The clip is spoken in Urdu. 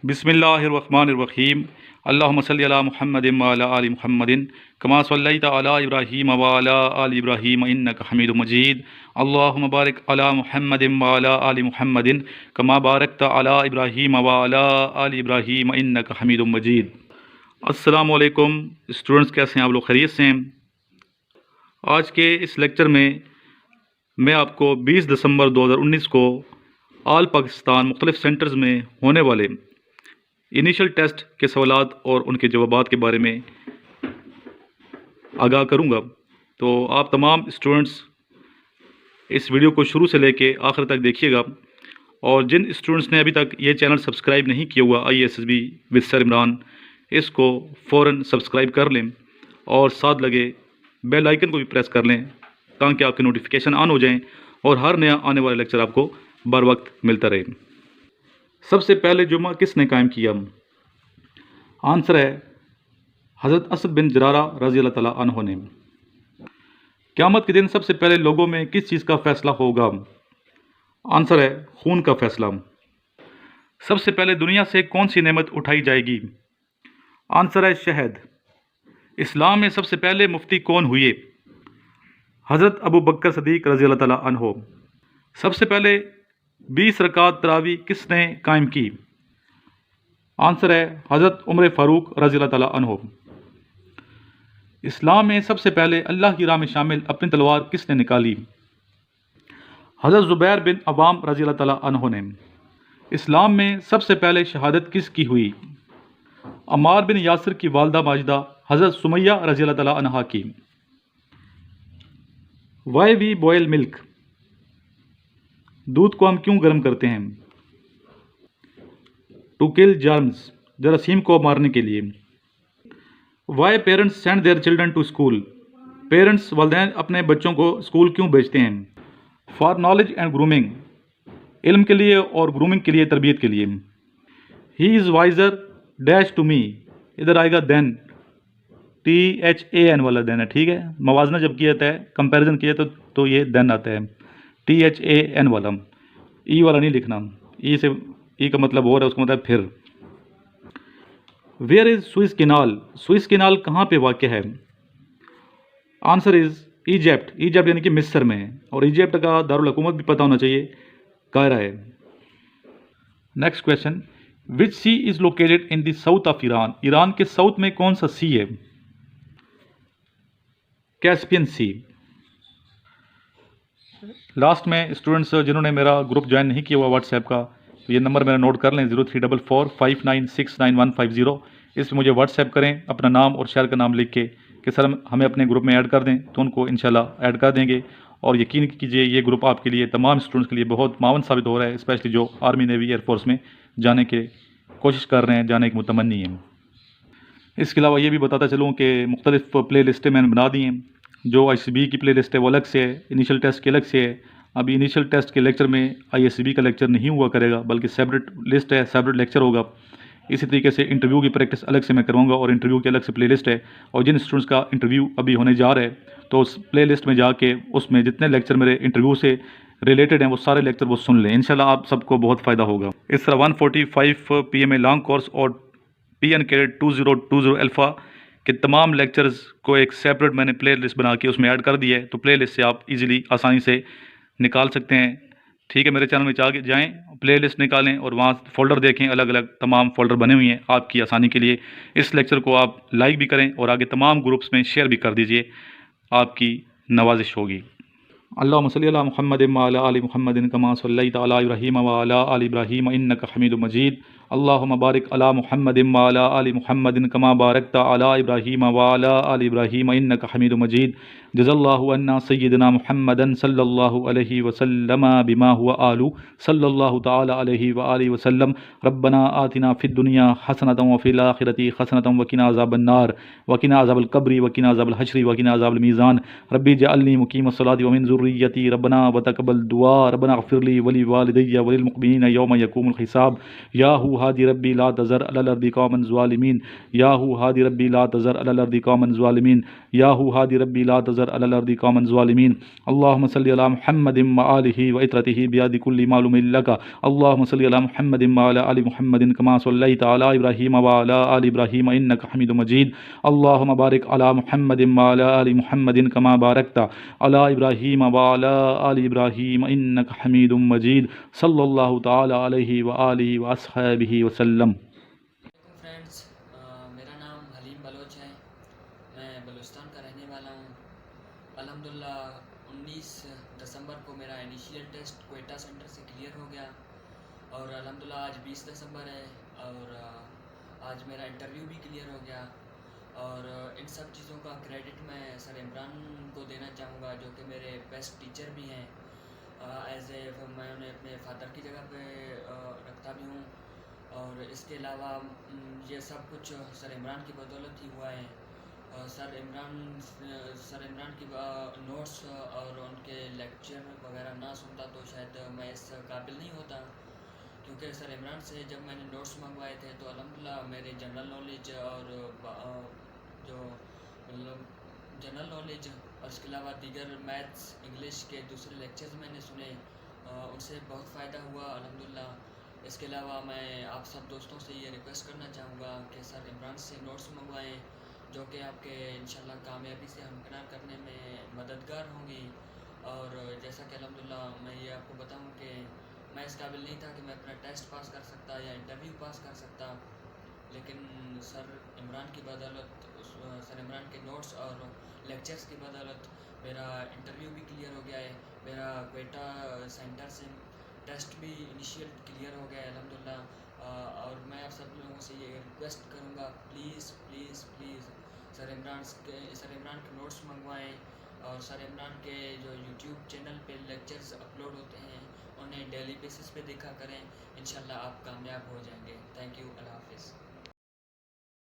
بسم اللہ الرحمن الرحیم اللہم صلی علی محمد وعلی آل محمد کما صلیت علی ابراہیم وعلی آل ابراہیم انک حمید مجید اللہم بارک علی محمد وعلی آل محمد کما بارکت علی ابراہیم وعلی آل ابراہیم انک حمید مجید۔ السلام علیکم اسٹوڈنٹس، کیسے ہیں آپ لوگ؟ خیریت سے ہیں؟ آج کے اس لیکچر میں آپ کو 20 دسمبر 2019 کو آل پاکستان مختلف سینٹرز میں ہونے والے انیشل ٹیسٹ کے سوالات اور ان کے جوابات کے بارے میں آگاہ کروں گا۔ تو آپ تمام اسٹوڈنٹس اس ویڈیو کو شروع سے لے کے آخر تک دیکھیے گا، اور جن اسٹوڈنٹس نے ابھی تک یہ چینل سبسکرائب نہیں کیا ہوا IASSB ود سر عمران، اس کو فوراً سبسکرائب کر لیں اور ساتھ لگے بیل آئیکن کو بھی پریس کر لیں تاکہ آپ کے نوٹیفیکیشن آن ہو جائیں اور ہر نیا آنے والا لیکچر آپ کو بر وقت ملتا رہے۔ سب سے پہلے جمعہ کس نے قائم کیا؟ آنسر ہے حضرت اسد بن زرارہ رضی اللہ تعالیٰ عنہ نے۔ قیامت کے دن سب سے پہلے لوگوں میں کس چیز کا فیصلہ ہوگا؟ آنسر ہے خون کا فیصلہ۔ سب سے پہلے دنیا سے کون سی نعمت اٹھائی جائے گی؟ آنسر ہے شہد۔ اسلام میں سب سے پہلے مفتی کون ہوئے؟ حضرت ابو بکر صدیق رضی اللہ تعالیٰ عنہ۔ سب سے پہلے 20 رکعت تراویح کس نے قائم کی؟ آنسر ہے حضرت عمر فاروق رضی اللہ تعالیٰ عنہ۔ اسلام میں سب سے پہلے اللہ کی راہ میں شامل اپنی تلوار کس نے نکالی؟ حضرت زبیر بن عوام رضی اللہ تعالیٰ عنہ نے۔ اسلام میں سب سے پہلے شہادت کس کی ہوئی؟ عمار بن یاسر کی والدہ ماجدہ حضرت سمیہ رضی اللہ تعالیٰ عنہا کی۔ وائی وی بوائل ملک؟ دودھ کو ہم کیوں گرم کرتے ہیں؟ ٹو کل جرمز، جراثیم کو مارنے کے لیے۔ Why parents send their children to school? Parents والدین اپنے بچوں کو اسکول کیوں بھیجتے ہیں؟ فار نالج اینڈ گرومنگ، علم کے لیے اور گرومنگ کے لیے، تربیت کے لیے۔ ہی از وائزر ڈیش ٹو می، ادھر آئے گا دین، THAN والا دین ہے، ٹھیک ہے؟ موازنہ جب کیا جاتا ہے، کمپیریزن کیا جاتا ہے تو یہ دین آتا ہے، THAN والا، ای والا نہیں لکھنا، ای کا مطلب اور ہے، اس کا مطلب پھر۔ Where is Swiss canal? Swiss canal کہاں پہ واقع ہے؟ Answer is Egypt. ایجپٹ یعنی کہ مصر میں ہے، اور ایجپٹ کا دارالحکومت بھی پتہ ہونا چاہیے، قاہرہ ہے۔ Next question, which sea is located in the south of Iran? Iran کے ساؤتھ میں کون سا سی ہے؟ Caspian sea. لاسٹ میں اسٹوڈنٹس جنہوں نے میرا گروپ جوائن نہیں کیا ہوا واٹس ایپ کا، یہ نمبر میرا نوٹ کر لیں، 0344596950۔ اس پہ مجھے واٹس ایپ کریں اپنا نام اور شہر کا نام لکھ کے کہ سر ہمیں اپنے گروپ میں ایڈ کر دیں، تو ان کو انشاءاللہ ایڈ کر دیں گے۔ اور یقین کیجئے یہ گروپ آپ کے لیے، تمام اسٹوڈنٹس کے لیے بہت معاون ثابت ہو رہا ہے، اسپیشلی جو آرمی نیوی ایئر فورس میں جانے کے کوشش کر رہے ہیں، جانے کے متمنی ہیں۔ اس کے علاوہ یہ بھی بتاتا چلوں کہ مختلف پلے لسٹیں میں نے بنا دی ہیں۔ جو ICB کی پلے لسٹ ہے وہ الگ سے ہے، انیشل ٹیسٹ کی الگ سے ہے۔ ابھی انیشل ٹیسٹ کے لیکچر میں ISCB کا لیکچر نہیں ہوا کرے گا، بلکہ سیپریٹ لسٹ ہے، سیپریٹ لیکچر ہوگا۔ اسی طریقے سے انٹرویو کی پریکٹس الگ سے میں کروں گا، اور انٹرویو کی الگ سے پلے لسٹ ہے۔ اور جن اسٹوڈنٹس کا انٹرویو ابھی ہونے جا رہا ہے تو اس پلے لسٹ میں جا کے اس میں جتنے لیکچر میرے انٹرویو سے ریلیٹڈ ہیں وہ سارے لیکچر وہ سن لیں، انشاءاللہ آپ سب کو بہت فائدہ ہوگا۔ اس طرح 145 PM میں لانگ کورس اور PN کیڈٹ 2020 الفا کہ تمام لیکچرز کو ایک سیپریٹ میں نے پلے لسٹ بنا کے اس میں ایڈ کر دی ہے، تو پلے لسٹ سے آپ ایزیلی آسانی سے نکال سکتے ہیں، ٹھیک ہے؟ میرے چینل میں جائیں، پلے لسٹ نکالیں اور وہاں فولڈر دیکھیں، الگ الگ تمام فولڈر بنے ہوئے ہیں آپ کی آسانی کے لیے۔ اس لیکچر کو آپ لائک بھی کریں اور آگے تمام گروپس میں شیئر بھی کر دیجئے، آپ کی نوازش ہوگی۔ اللہم صلی علی محمد وعلی آل محمد کما صلیت علی ابراہیم وعلی آل ابراہیم انک حمید مجید۔ اللہم بارک علی محمد وعلی آل محمد کما بارکت علی ابراہیم وعلی آل ابراہیم انک حمید مجید۔ جزا اللہ عنا سیدنا محمد صلی اللہ علیہ وسلم بما هو آل صلی اللہ تعالی علیہ وآلہ وسلم۔ ربنا آتنا فی الدنیا حسنۃ وفی الآخرۃ حسنۃ وقنا عذاب النار وقنا عذاب القبر وقنا عذاب الحشر وقنا عذاب الميزان۔ ربی اجعلنی مقیم الصلاۃ ومن ذریتی ربنا وتقبل دعاء ربنا اغفر لی ولوالدی وللمؤمنین یوم یقوم الحساب۔ یا هو هو هادي ربي لا تذر على الأرض قوما ظالمين يا هو هادي ربي لا تذر على الأرض قوما ظالمين يا هو هادي ربي لا تذر على الأرض قوما ظالمين اللهم صل على محمد وآله وإطرته بيد كل معلوم لك اللهم صل على محمد وعلى آل محمد كما صليت على إبراهيم وعلى آل إبراهيم إنك حميد مجيد اللهم بارك على محمد وعلى آل محمد كما باركت على إبراهيم وعلى آل إبراهيم إنك حميد مجيد صلی اللہ تعالی علیہ وآلہ وأصحابہ وسلم۔ فرینڈس، میرا نام حلیم بلوچ ہے، میں بلوچستان کا رہنے والا ہوں۔ الحمدللہ 19 دسمبر کو میرا انیشیل ٹیسٹ کوئٹہ سینٹر سے کلیئر ہو گیا، اور الحمدللہ آج 20 دسمبر ہے اور آج میرا انٹرویو بھی کلیئر ہو گیا، اور ان سب چیزوں کا کریڈٹ میں سر عمران کو دینا چاہوں گا، جو کہ میرے بیسٹ ٹیچر بھی ہیں۔ ایز اے میں انہیں اپنے فادر کی جگہ پہ رکھتا بھی ہوں، اور اس کے علاوہ یہ سب کچھ سر عمران کی بدولت ہی ہوا ہے۔ سر عمران کی نوٹس اور ان کے لیکچر وغیرہ نہ سنتا تو شاید میں اس قابل نہیں ہوتا، کیونکہ سر عمران سے جب میں نے نوٹس منگوائے تھے تو الحمدللہ میرے جنرل نالج اور جو مطلب جنرل نالج اور اس کے علاوہ دیگر میتھس انگلش کے دوسرے لیکچرز میں نے سنے، ان سے بہت فائدہ ہوا الحمدللہ۔ اس کے علاوہ میں آپ سب دوستوں سے یہ ریکویسٹ کرنا چاہوں گا کہ سر عمران سے نوٹس منگوائیں، جو کہ آپ کے انشاءاللہ کامیابی سے ہمکنار کرنے میں مددگار ہوں گی۔ اور جیسا کہ الحمدللہ میں یہ آپ کو بتاؤں کہ میں اس قابل نہیں تھا کہ میں اپنا ٹیسٹ پاس کر سکتا یا انٹرویو پاس کر سکتا، لیکن سر عمران کی بدولت، سر عمران کے نوٹس اور لیکچرز کی بدولت میرا انٹرویو بھی کلیئر ہو گیا ہے، میرا کوئٹہ سینٹر سے ٹیسٹ بھی انیشیل کلیئر ہو گیا ہے الحمدللہ۔ اور میں آپ سب لوگوں سے یہ ریکویسٹ کروں گا، please please please sir Imran کے نوٹس منگوائیں، اور سر عمران کے جو یوٹیوب چینل پہ لیکچرز اپلوڈ ہوتے ہیں انہیں ڈیلی بیسس پہ دیکھا کریں، انشاءاللہ آپ کامیاب ہو جائیں گے۔ Thank you.